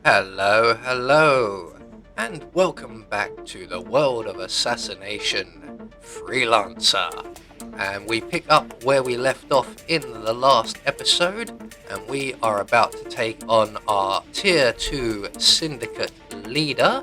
Hello, and welcome back to the world of assassination, Freelancer. And we pick up where we left off in the last episode, and we are about to take on our Tier 2 Syndicate leader.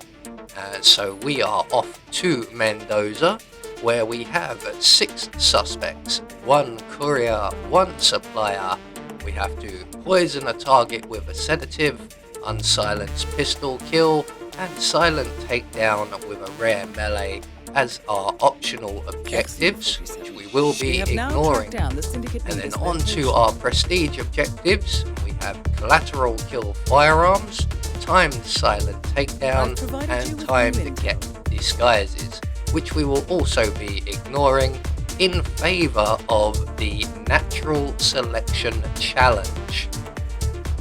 So we are off to Mendoza, where we have 6 suspects, 1 courier, 1 supplier. We have to poison a target with a sedative, unsilenced pistol kill, and silent takedown with a rare melee as our optional objectives, which we will be ignoring. And then on to our prestige objectives. We have collateral kill firearms, timed silent takedown, and timed get disguises, which we will also be ignoring in favour of the natural selection challenge.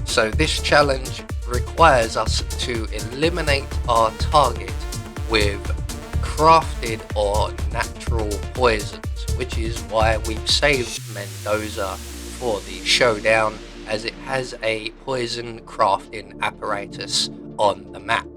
So this challenge requires us to eliminate our target with crafted or natural poisons, which is why we've saved Mendoza for the showdown, as it has a poison crafting apparatus on the map.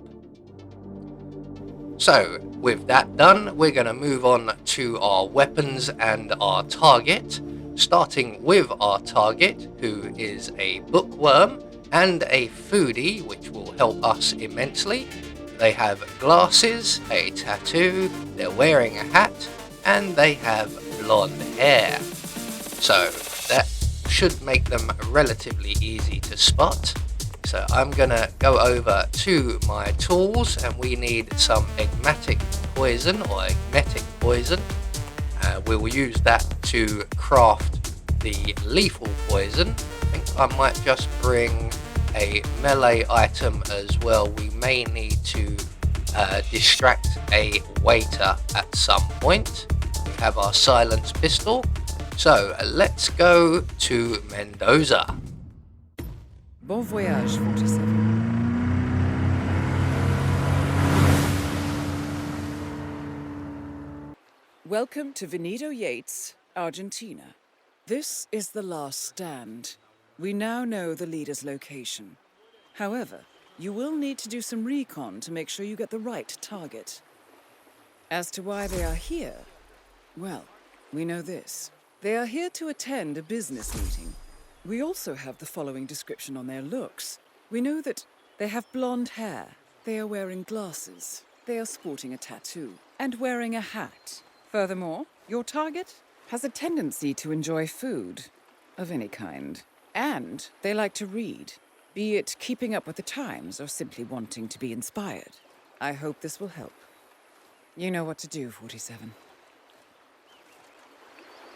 So with that done, we're going to move on to our weapons and our target, starting with our target, who is a bookworm and a foodie, which will help us immensely. They have glasses, a tattoo, they're wearing a hat, and they have blonde hair. So that should make them relatively easy to spot. So I'm gonna go over to my tools, and we need some emetic poison or emetic poison. We will use that to craft the lethal poison. I think I might just bring a melee item as well. We may need to distract a waiter at some point. We have our silenced pistol. So let's go to Mendoza. Bon voyage, 47. Welcome to Benito Yates, Argentina. This is the last stand. We now know the leader's location. However, you will need to do some recon to make sure you get the right target. As to why they are here, well, we know this. They are here to attend a business meeting. We also have the following description on their looks. We know that they have blonde hair, they are wearing glasses, they are sporting a tattoo, and wearing a hat. Furthermore, your target has a tendency to enjoy food of any kind. And they like to read, be it keeping up with the times or simply wanting to be inspired. I hope this will help. You know what to do, 47.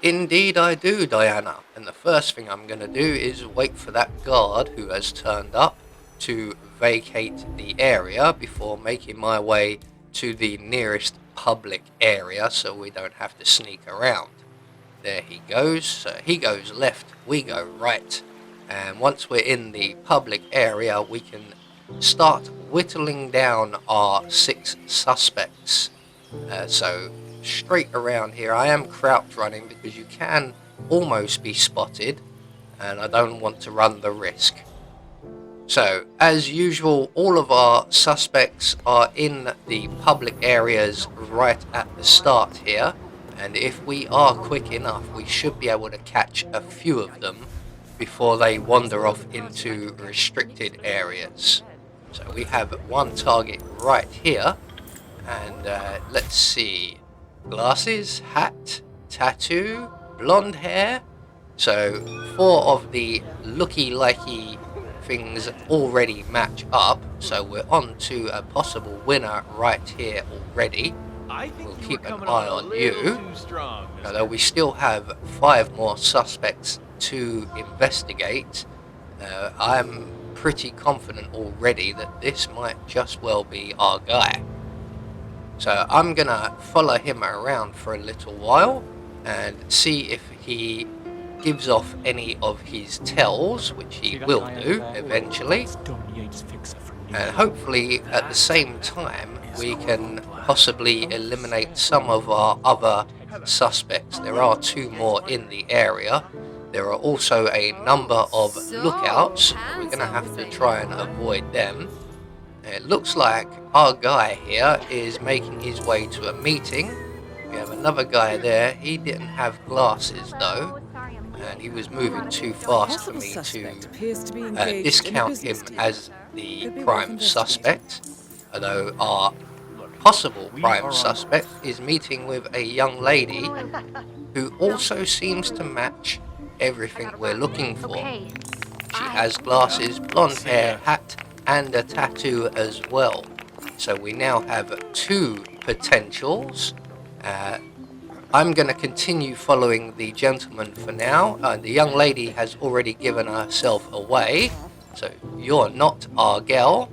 Indeed I do, Diana. And the first thing I'm going to do is wait for that guard who has turned up to vacate the area before making my way to the nearest public area so we don't have to sneak around. There he goes. So he goes left, we go right. And once we're in the public area, we can start whittling down our 6 suspects. So straight around here, I am crouch running because you can almost be spotted, and I don't want to run the risk. So as usual, all of our suspects are in the public areas right at the start here, and if we are quick enough, we should be able to catch a few of them before they wander off into restricted areas. So we have one target right here, and let's see, glasses, hat, tattoo, blonde hair. So 4 of the looky-likey things already match up, so we're on to a possible winner right here already. We'll keep an eye on you, although we still have 5 more suspects to investigate. I'm pretty confident already that this might just well be our guy. So I'm gonna follow him around for a little while and see if he gives off any of his tells, which he will do eventually. And hopefully at the same time we can possibly eliminate some of our other suspects. There are 2 more in the area. There are also a number of lookouts. We're going to have to try and avoid them. It looks like our guy here is making his way to a meeting. We have another guy there. He didn't have glasses though, and he was moving too fast for Possible me to suspect appears to be engaged in a discount him business deal. as the Could be worth prime investigating. suspect. Although our possible prime suspect is meeting with a young lady who also seems to match everything we're looking for. She has glasses, blonde hair, hat, and a tattoo as well. So we now have 2 potentials. I'm going to continue following the gentleman for now. The young lady has already given herself away, so you're not our gal.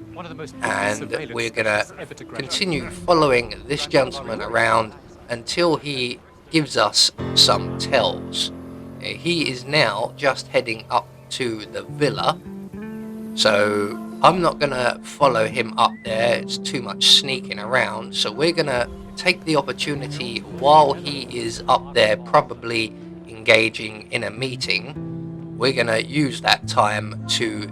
And we're going to continue following this gentleman around until he gives us some tells. He is now just heading up to the villa, so I'm not going to follow him up there. It's too much sneaking around, so we're going to take the opportunity while he is up there probably engaging in a meeting. We're going to use that time to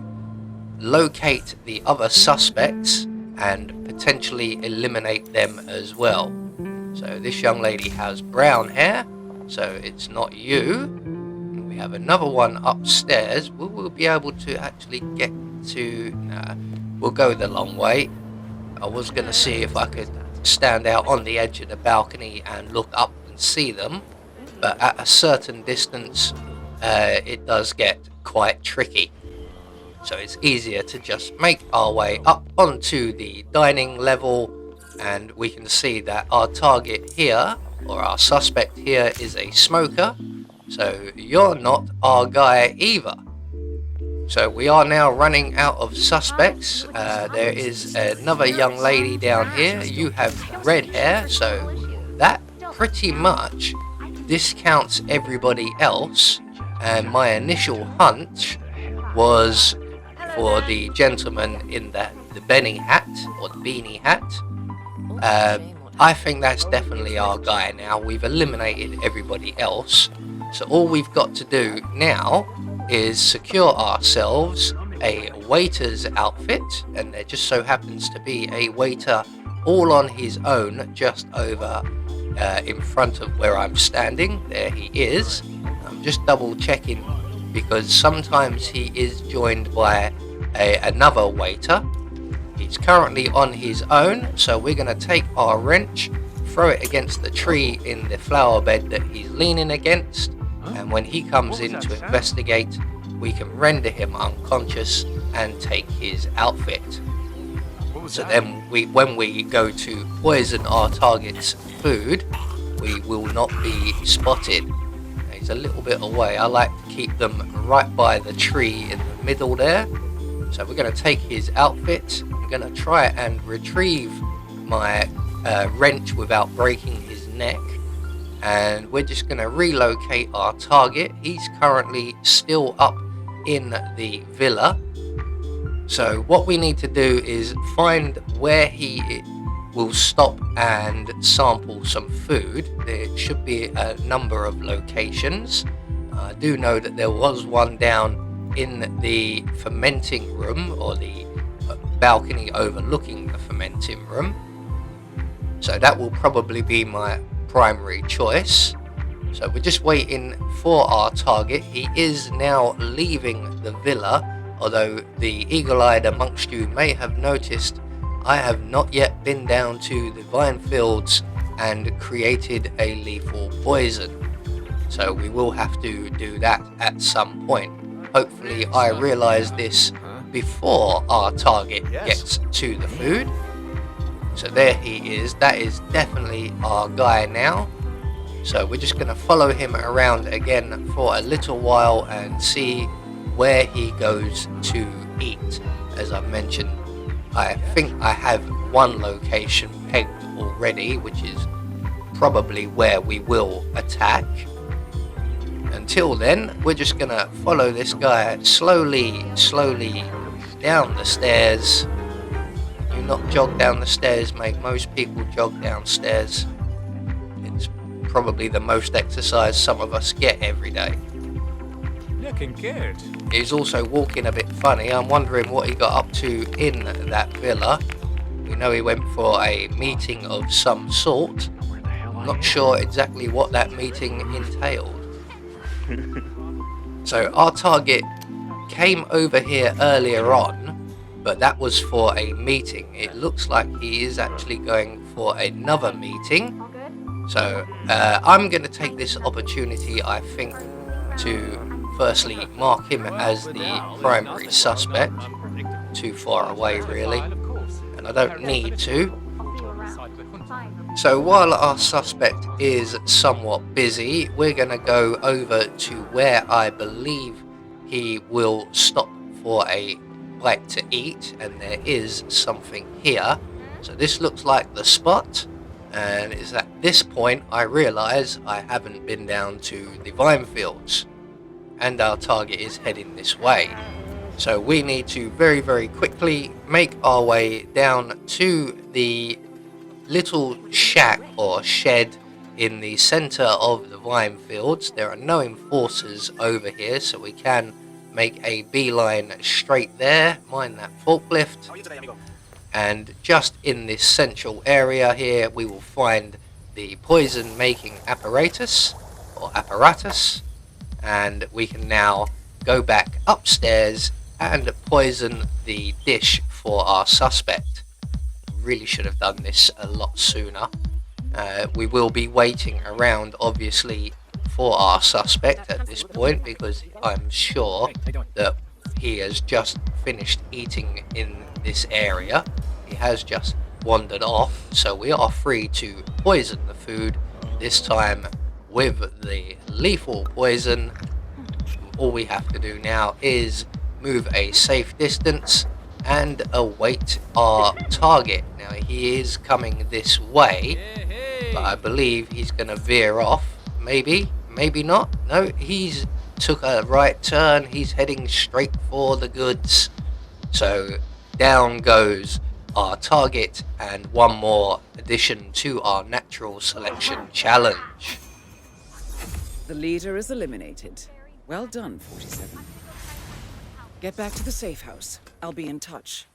locate the other suspects and potentially eliminate them as well. So this young lady has brown hair, so it's not you. We have another one upstairs. We'll be able to actually get to... Nah, we'll go the long way. I was going to see if I could stand out on the edge of the balcony and look up and see them, but at a certain distance it does get quite tricky. So it's easier to just make our way up onto the dining level, and we can see that our target here, or our suspect here, is a smoker. So you're not our guy either. So we are now running out of suspects. There is another young lady down here. You have red hair, so that pretty much discounts everybody else. And my initial hunch was for the gentleman in the Benny hat, or the beanie hat. I think that's definitely our guy now. We've eliminated everybody else. So all we've got to do now is secure ourselves a waiter's outfit, and there just so happens to be a waiter all on his own just over in front of where I'm standing. There he is. I'm just double checking because sometimes he is joined by another waiter. He's currently on his own, so we're going to take our wrench, throw it against the tree in the flower bed that he's leaning against, and when he comes in to investigate, we can render him unconscious and take his outfit. So then when we go to poison our target's food, we will not be spotted. He's a little bit away. I like to keep them right by the tree in the middle there. So we're going to take his outfit. I'm going to try and retrieve my wrench without breaking his neck. And we're just going to relocate our target. He's currently still up in the villa. So what we need to do is find where he will stop and sample some food. There should be a number of locations. I do know that there was one down in the fermenting room, or the balcony overlooking the fermenting room. So that will probably be my primary choice. So we're just waiting for our target. He is now leaving the villa, although the eagle-eyed amongst you may have noticed I have not yet been down to the vine fields and created a lethal poison. So we will have to do that at some point. Hopefully I realise this before our target gets to the food. So there he is. That is definitely our guy now. So we're just going to follow him around again for a little while and see where he goes to eat. As I mentioned, I think I have one location pegged already, which is probably where we will attack. Until then, we're just going to follow this guy slowly down the stairs. Do not jog down the stairs, mate. Most people jog downstairs. It's probably the most exercise some of us get every day. looking good. He's also walking a bit funny. I'm wondering what he got up to in that villa. We know he went for a meeting of some sort. I'm not sure exactly what that meeting entailed. So our target came over here earlier on, but that was for a meeting. It looks like he is actually going for another meeting. So I'm going to take this opportunity, I think, to firstly mark him as the primary suspect. Too far away, really, and I don't need to. So while our suspect is somewhat busy, we're going to go over to where I believe he will stop for a bite to eat, and there is something here. So this looks like the spot, and it's at this point I realise I haven't been down to the vine fields, and our target is heading this way. So we need to very quickly make our way down to the little shack or shed in the center of the vine fields. There are no enforcers over here, so we can make a beeline straight there. Mind that forklift. And just in this central area here, we will find the poison making apparatus, and we can now go back upstairs and poison the dish for our suspect. Really should have done this a lot sooner. We will be waiting around, obviously, for our suspect at this point, because I'm sure that he has just finished eating in this area. He has just wandered off, so we are free to poison the food, this time with the lethal poison. All we have to do now is move a safe distance and await our target. Now he is coming this way, but I believe he's going to veer off. Maybe not. No, he's took a right turn. He's heading straight for the goods. So down goes our target, and one more addition to our natural selection challenge. The leader is eliminated. Well done, 47. Get back to the safe house. I'll be in touch.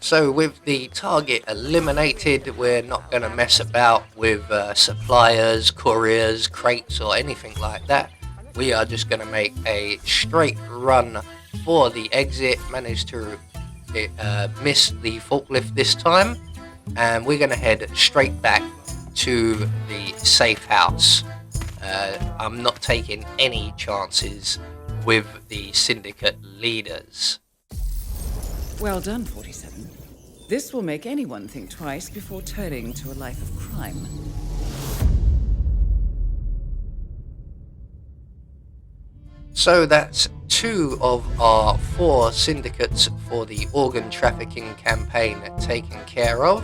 So with the target eliminated, we're not going to mess about with suppliers, couriers, crates or anything like that. We are just going to make a straight run for the exit. Managed to miss the forklift this time, and we're going to head straight back to the safe house. I'm not taking any chances with the syndicate leaders. Well done, 47. This will make anyone think twice before turning to a life of crime. So that's 2 of our 4 syndicates for the organ trafficking campaign taken care of.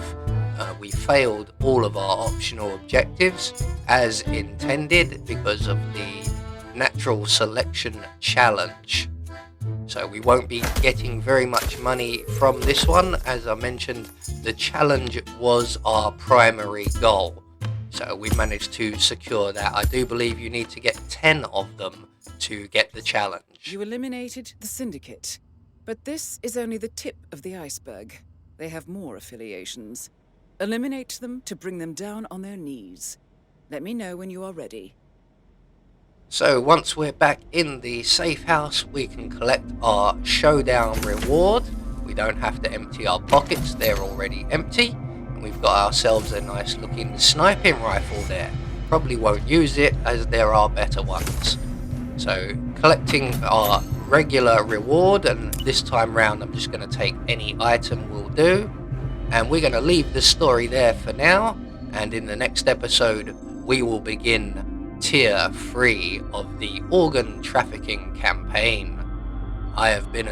We failed all of our optional objectives as intended because of the natural selection challenge. So we won't be getting very much money from this one. As I mentioned, the challenge was our primary goal. So we managed to secure that. I do believe you need to get 10 of them to get the challenge. You eliminated the syndicate, but this is only the tip of the iceberg. They have more affiliations. Eliminate them to bring them down on their knees. Let me know when you are ready. So once we're back in the safe house, we can collect our showdown reward. We don't have to empty our pockets, they're already empty. And we've got ourselves a nice looking sniping rifle there. Probably won't use it as there are better ones. So collecting our regular reward, and this time round I'm just going to take any item will do. And we're going to leave the story there for now, and in the next episode we will begin Tier 3 of the organ trafficking campaign. I have been